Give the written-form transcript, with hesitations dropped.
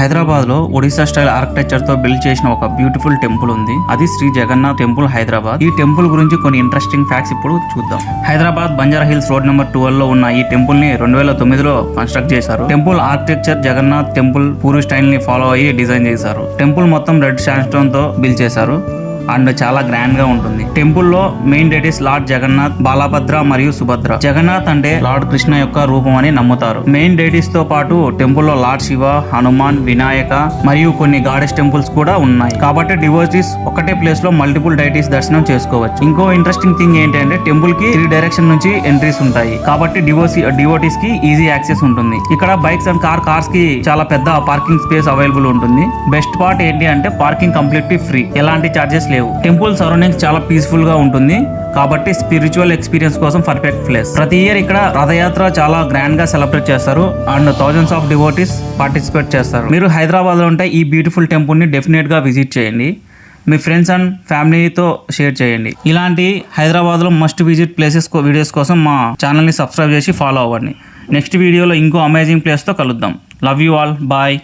హైదరాబాద్ లో Odisha style architecture తో build చేసిన ఒక బ్యూటిఫుల్ టెంపుల్ ఉంది. అది శ్రీ జగన్నాథ్ టెంపుల్ హైదరాబాద్. ఈ టెంపుల్ గురించి కొన్ని ఇంట్రెస్టింగ్ ఫ్యాక్ట్స్ ఇప్పుడు చూద్దాం. Hyderabad Banjara hills road number 12 లో ఉన్న ఈ టెంపుల్ ని 2009లో కన్స్ట్రక్ట్ చేశారు. టెంపుల్ ఆర్కిటెక్చర్ జగన్నాథ్ టెంపుల్ పూర్వ స్టైల్ ని ఫాలో అయ్యి డిజైన్ చేశారు. టెంపుల్ మొత్తం రెడ్ శాండ్ స్టోన్ తో బిల్డ్ చేశారు అండ్ చాలా గ్రాండ్ గా ఉంటుంది. టెంపుల్ లో main deities lord Jagannadh, Balabhadra మరియు సుభద్ర. జగన్నాథ్ అంటే లార్డ్ కృష్ణ యొక్క రూపం అని నమ్ముతారు. మెయిన్ డైటీస్ తో పాటు టెంపుల్ లో లార్డ్ శివ, హనుమాన్, వినాయక మరియు కొన్ని గాడెస్ టెంపుల్స్ కూడా ఉన్నాయి. కాబట్టి డివోటీస్ ఒకటే ప్లేస్ లో మల్టిపుల్ డైటీస్ దర్శనం చేసుకోవచ్చు. ఇంకో ఇంట్రెస్టింగ్ థింగ్ ఏంటంటే టెంపుల్ కి 3 డైరెక్షన్ నుంచి ఎంట్రీస్ ఉంటాయి. కాబట్టి డివోటీస్ కి ఈజీ యాక్సెస్ ఉంటుంది. ఇక్కడ బైక్స్ అండ్ కార్స్ కి చాలా పెద్ద పార్కింగ్ స్పేస్ అవైలబుల్ ఉంటుంది. బెస్ట్ పార్ట్ ఏంటి అంటే పార్కింగ్ కంప్లీట్లీ ఫ్రీ, ఎలాంటి చార్జెస్ లేవు. టెంపుల్ సరౌండింగ్స్ చాలా పీస్ఫుల్ గా ఉంటుంది కాబట్టి స్పిరిచువల్ ఎక్స్పీరియన్స్ కోసం పర్ఫెక్ట్ ప్లేస్. ప్రతి ఇయర్ ఇక్కడ రథయాత్ర చాలా గ్రాండ్ గా సెలబ్రేట్ చేస్తారు and thousands of devotees participate చేస్తారు. మీరు హైదరాబాద్ లో ఉంటే ఈ బ్యూటిఫుల్ టెంపుల్ ని డెఫినెట్ గా విజిట్ చేయండి. మీ ఫ్రెండ్స్ అండ్ ఫ్యామిలీతో షేర్ చేయండి. ఇలాంటి హైదరాబాద్ లో మస్ట్ విజిట్ ప్లేసెస్ వీడియోస్ కోసం మా ఛానల్ ని సబ్స్క్రైబ్ చేసి ఫాలో అవ్వండి. నెక్స్ట్ వీడియోలో ఇంకో అమేజింగ్ ప్లేస్ తో కలుద్దాం. Love you all, bye.